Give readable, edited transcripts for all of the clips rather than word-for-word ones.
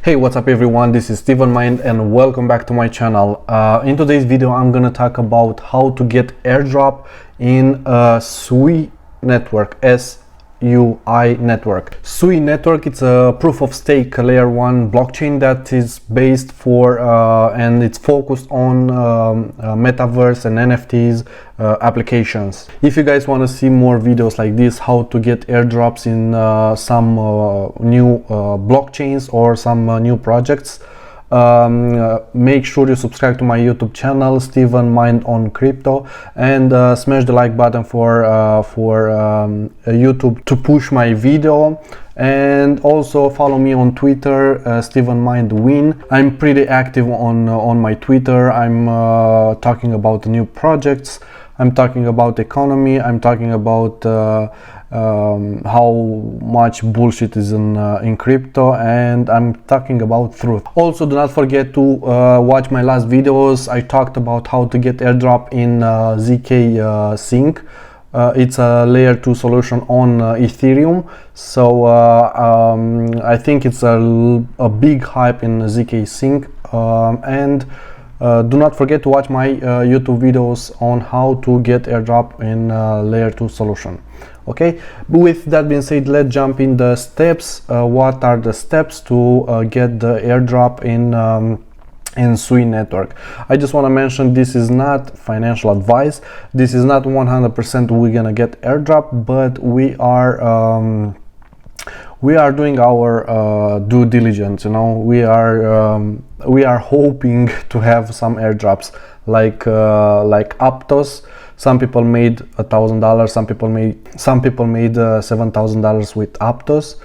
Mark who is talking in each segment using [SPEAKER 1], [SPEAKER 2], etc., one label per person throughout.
[SPEAKER 1] Hey, what's up everyone, this is Steven Mind and welcome back to my channel. In today's video I'm gonna talk about how to get airdrop in SUI Network, SUI Network. SUI Network, it's a proof of stake layer 1 blockchain that is based for and it's focused on metaverse and NFTs applications. If you guys want to see more videos like this, how to get airdrops in some new blockchains or some new projects, make sure you subscribe to my YouTube channel, Steven Mind on Crypto, and smash the like button for YouTube to push my video. And also follow me on Twitter, Steven Mind Win. I'm pretty active on my Twitter. I'm talking about new projects. I'm talking about economy. I'm talking about how much bullshit is in crypto, and I'm talking about truth. Also, do not forget to watch my last videos. I talked about how to get airdrop in ZK Sync. It's a layer 2 solution on Ethereum, so I think it's a big hype in ZK Sync, and do not forget to watch my YouTube videos on how to get airdrop in layer 2 solution. Okay, with that being said, let's jump in the steps. What are the steps to get the airdrop in SUI Network? I just want to mention, this is not financial advice. This is not 100% we're gonna get airdrop, but we are doing our due diligence. You know, we are hoping to have some airdrops like Aptos. Some people made $1,000. Some people made $7,000 with Aptos.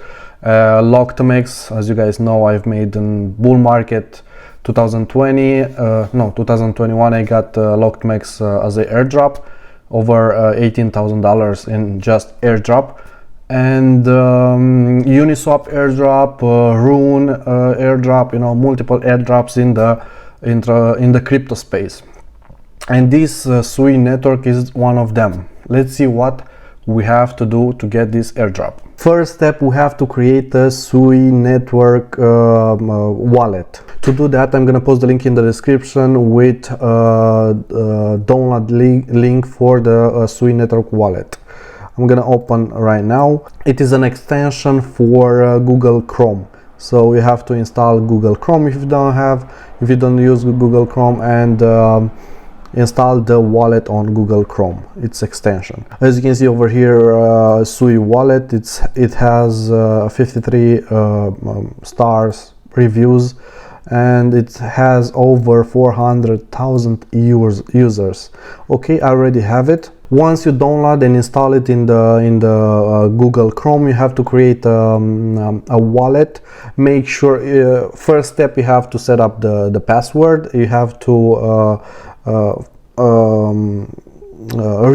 [SPEAKER 1] Locked-mex, as you guys know, I've made in bull market 2021. I got Locked-mex as a airdrop, over $18,000 in just airdrop. And Uniswap airdrop, Rune airdrop, you know, multiple airdrops in the crypto space, and this SUI Network is one of them. Let's see what we have to do to get this airdrop. First step, we have to create a SUI Network wallet. To do that, I'm gonna post the link in the description with download link for the SUI Network wallet. I'm gonna open right now. It is an extension for Google Chrome, so you have to install Google Chrome if you don't use Google Chrome, and install the wallet on Google Chrome. It's extension. As you can see over here, SUI wallet, it has 53 stars reviews, and it has over 400,000 users. Okay, I already have it. Once you download and install it in the Google Chrome, you have to create a wallet. Make sure first step, you have to set up the password. You have to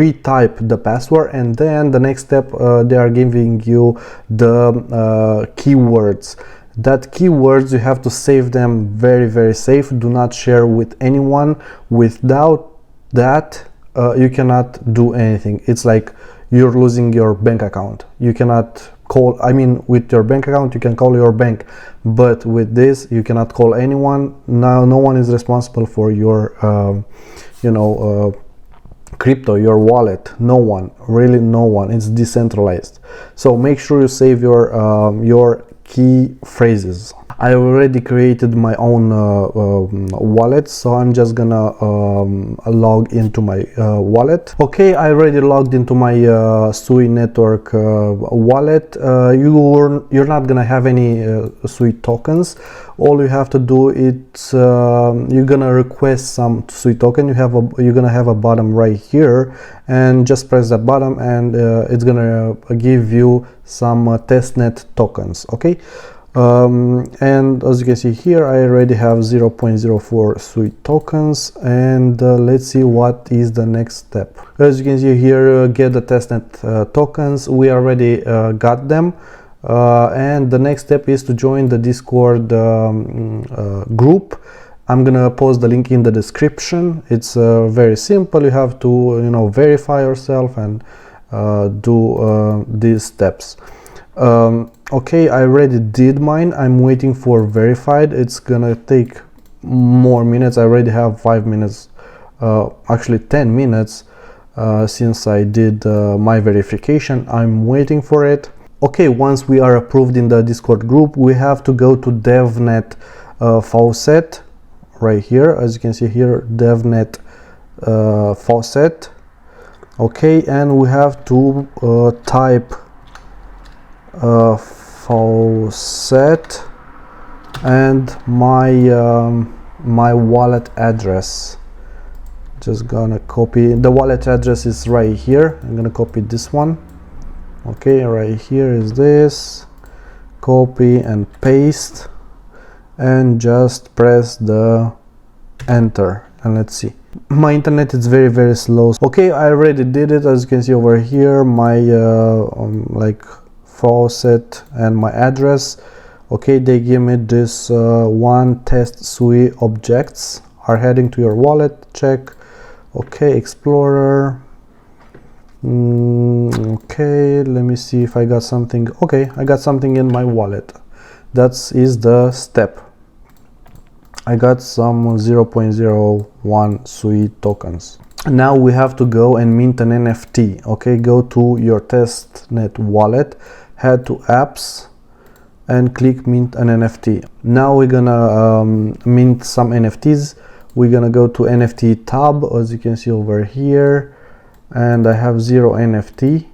[SPEAKER 1] retype the password, and then the next step, they are giving you the keywords. That keywords, you have to save them very safe. Do not share with anyone. Without that, you cannot do anything. It's like you're losing your bank account. You cannot call, I mean, with your bank account you can call your bank, but with this you cannot call anyone. Now no one is responsible for your crypto, your wallet. No one, really no one. It's decentralized. So make sure you save your key phrases. I already created my own wallet, so I'm just gonna log into my wallet. Okay, I already logged into my SUI Network wallet. You're not gonna have any SUI tokens. All you have to do is you're gonna request some SUI token. You're gonna have a button right here, and just press that button, and it's gonna give you some testnet tokens. Okay. And as you can see here, I already have 0.04 SUI tokens, and let's see what is the next step. As you can see here, get the testnet tokens. We already got them, and the next step is to join the Discord group. I'm gonna post the link in the description. It's very simple. You have to verify yourself and do these steps. Okay, I already did mine. I'm waiting for verified. It's gonna take more minutes. I already have 5 minutes, actually 10 minutes since I did my verification. I'm waiting for it. Okay, once we are approved in the Discord group, we have to go to DevNet faucet right here. As you can see here, DevNet faucet. Okay, and we have to type faucet and my wallet address. Just gonna copy. The wallet address is right here. I'm gonna copy this one. Okay, right here is this. Copy and paste, and just press the enter, and let's see. My internet is very slow. Okay, I already did it. As you can see over here, my like faucet and my address. Okay, they give me this one test SUI objects are heading to your wallet. Check. Okay, Explorer. Okay, let me see if I got something. Okay, I got something in my wallet. That is the step. I got some 0.01 SUI tokens. Now we have to go and mint an NFT. Okay, go to your testnet wallet, head to apps, and click mint an NFT. Now we're gonna mint some NFTs. We're gonna go to NFT tab, as you can see over here, and I have 0 NFT.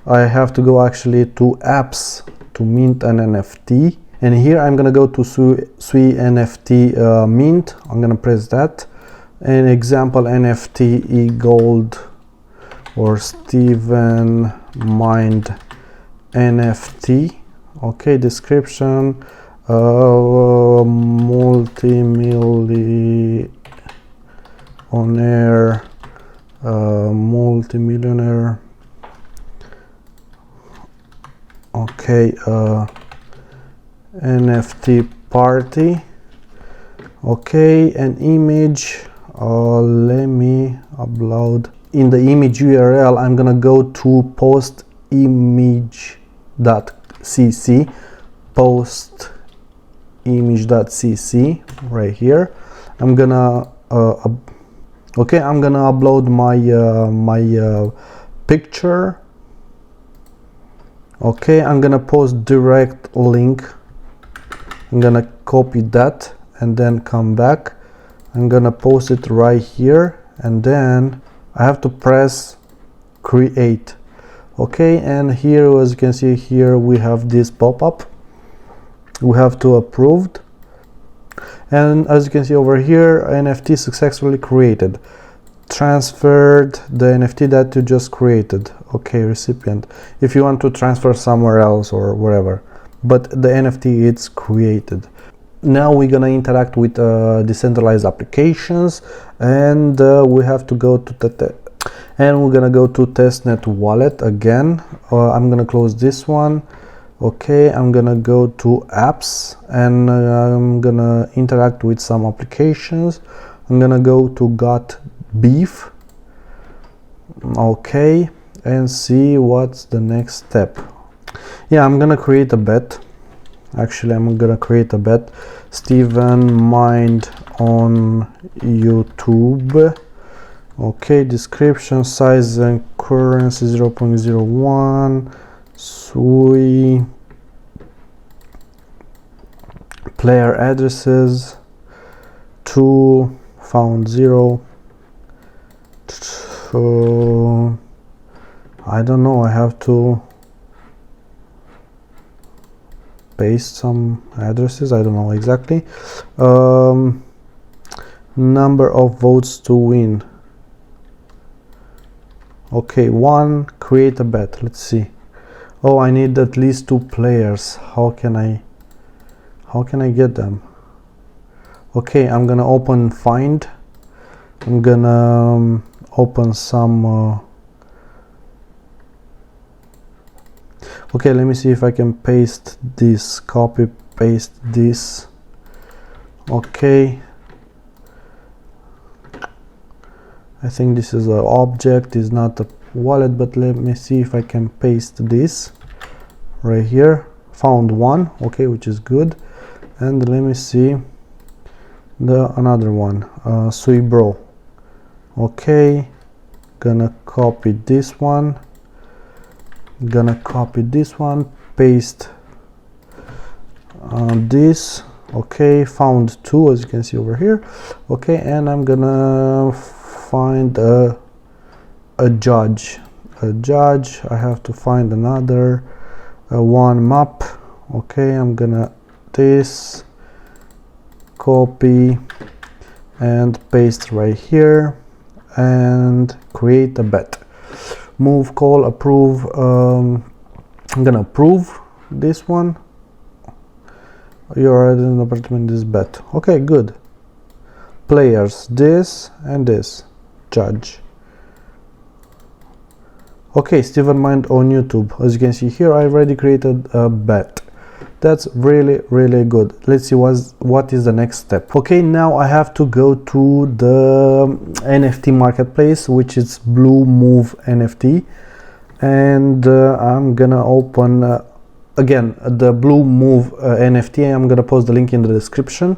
[SPEAKER 1] I have to go actually to apps to mint an NFT, and here I'm gonna go to SUI NFT mint. I'm gonna press that. An example NFT eGold or Steven Mind NFT. Okay, description, multimillionaire, multimillionaire. Okay, NFT party. Okay, an image. Let me upload. In the image URL, I'm gonna go to post image.cc, post image.cc right here. I'm gonna okay, I'm gonna upload my picture. Okay, I'm gonna post direct link. I'm gonna copy that and then come back. I'm gonna post it right here, and then I have to press create. Okay, and here, as you can see here, we have this pop-up. We have to approved, and as you can see over here, NFT successfully created. Transferred the NFT that you just created. Okay, recipient. If you want to transfer somewhere else or wherever, but the NFT it's created. Now we're gonna interact with decentralized applications, and we have to go to we're gonna go to testnet wallet again. I'm gonna close this one. Okay, I'm gonna go to apps, and I'm gonna interact with some applications. I'm gonna go to got beef. Okay, and see what's the next step. Yeah, I'm gonna create a bet. Actually, I'm gonna create a bet. Steven Mind on YouTube. Okay, description, size and currency 0.01. SUI. Player addresses 2, found 0. I don't know, I have to paste some addresses. I don't know exactly. Number of votes to win. Okay, 1. Create a bet. Let's see. Oh, I need at least 2 players. How can I get them? Okay, I'm gonna open find. I'm gonna open some okay, let me see if I can paste this, copy paste this. Okay, I think this is an object, is not a wallet, but let me see if I can paste this. right here, found one, okay, which is good. And let me see the another one, SUI Bro. Okay, gonna copy this one, paste this. Okay, found two, as you can see over here. Okay, and I'm gonna find a judge. I have to find another one map. Okay, I'm gonna this, copy and paste right here, and create a bet. Move, call, approve. I'm gonna approve this one. You're in an apartment, this bet. Okay, good. Players, this and this. Judge. Okay, Steven Mind on YouTube. As you can see here, I already created a bet. That's really good. Let's see what is the next step. Okay, now I have to go to the NFT Marketplace, which is Blue Move NFT, and I'm gonna open again the Blue Move NFT. I'm gonna post the link in the description.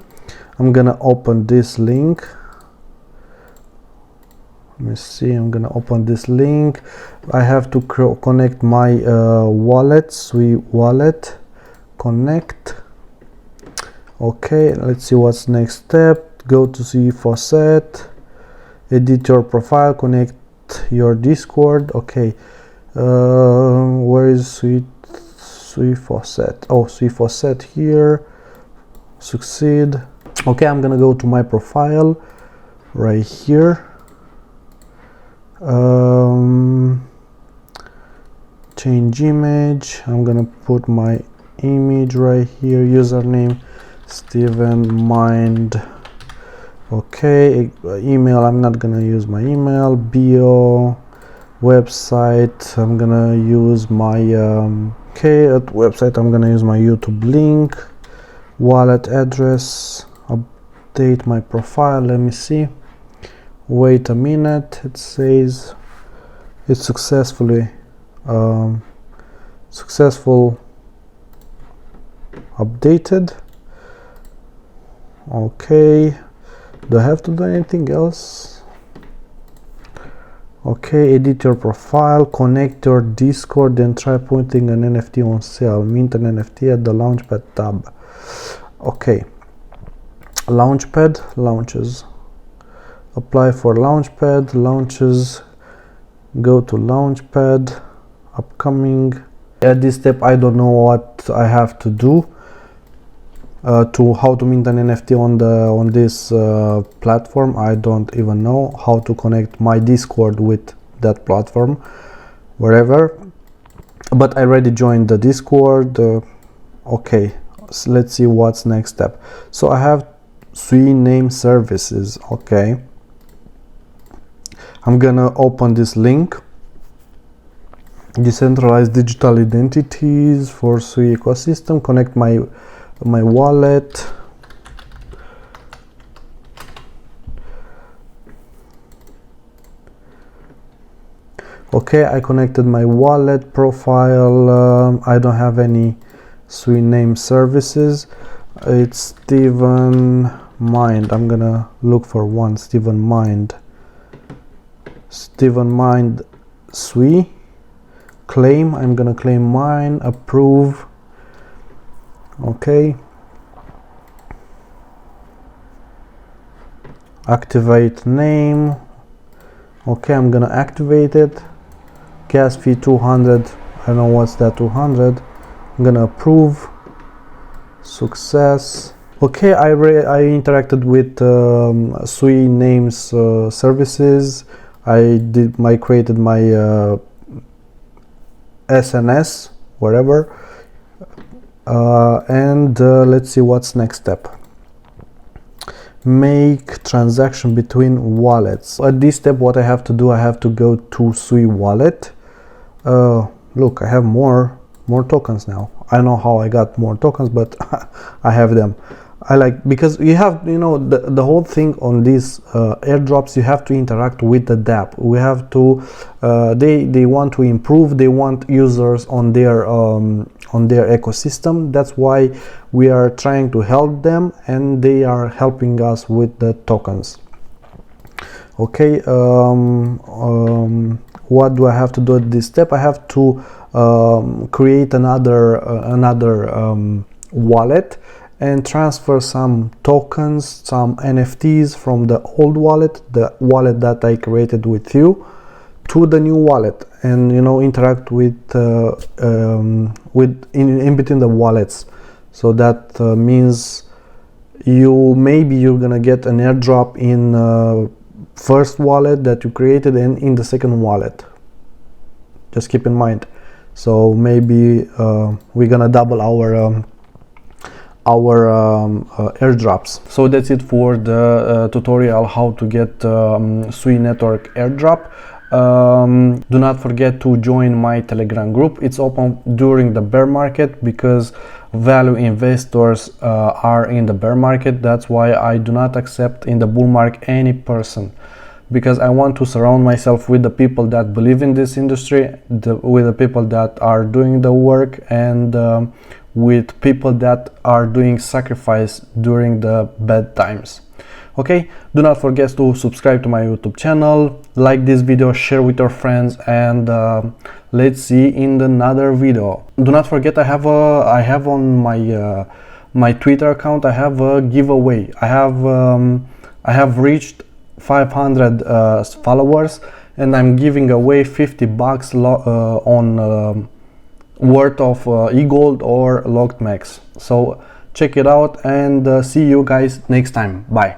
[SPEAKER 1] I'm gonna open this link. Let me see, I'm gonna open this link. I have to connect my wallet, SUI wallet. Connect. Okay, let's see what's next step. Go to SUI Faucet, edit your profile, connect your Discord. Okay, where is SUI Faucet? Oh, SUI Faucet here. Succeed. Okay, I'm gonna go to my profile right here. Change image. I'm gonna put my image right here. Username Steven Mind. Okay, email, I'm not gonna use my email. Bio, website, I'm gonna use my okay, at website I'm gonna use my YouTube link. Wallet address, update my profile. Let me see, wait a minute. It says it's successful updated. Okay, do I have to do anything else? Okay, edit your profile, connect your Discord, then try putting an NFT on sale. Mint an NFT at the Launchpad tab. Okay, Launchpad, launches. Apply for Launchpad, launches. Go to Launchpad, upcoming. At this step, I don't know what I have to do to how to mint an NFT on this platform. I don't even know how to connect my Discord with that platform, wherever. But I already joined the Discord. Okay, so let's see what's next step. So I have SUI name services. Okay, I'm gonna open this link. Decentralized digital identities for SUI ecosystem. Connect my wallet. Okay, I connected my wallet profile. I don't have any SUI name services. It's Steven Mind. I'm gonna look for one. Steven Mind SUI. Claim. I'm gonna claim mine. Approve. Okay, activate name. Okay, I'm gonna activate it. Gas fee 200. I don't know what's that 200. I'm gonna approve. Success. Okay, I interacted with SUI names services. I created my SNS, wherever. Let's see what's next step. Make transaction between wallets. At this step, what I have to do, I have to go to SUI wallet. Look, I have more tokens now. I don't know how I got more tokens, but I have them. I like, because you have, you know, the whole thing on these airdrops, you have to interact with the dApp. We have to they want to improve, they want users on their on their ecosystem. That's why we are trying to help them, and they are helping us with the tokens. Okay, what do I have to do at this step? I have to create another wallet and transfer some tokens, some NFTs from the old wallet, the wallet that I created with you, to the new wallet, and interact with in between the wallets. So that means maybe you're gonna get an airdrop in first wallet that you created and in the second wallet. Just keep in mind. So maybe we're gonna double our airdrops. So that's it for the tutorial how to get SUI Network Airdrop. Do not forget to join my Telegram group. It's open during the bear market because value investors are in the bear market. That's why I do not accept in the bull market any person, because I want to surround myself with the people that believe in this industry, with the people that are doing the work, and with people that are doing sacrifice during the bad times. Okay, do not forget to subscribe to my YouTube channel, like this video, share with your friends, and let's see in another video. Do not forget I have on my my Twitter account, I have a giveaway. I have reached 500 followers, and I'm giving away $50 on worth of e-gold or locked max. So check it out, and see you guys next time. Bye.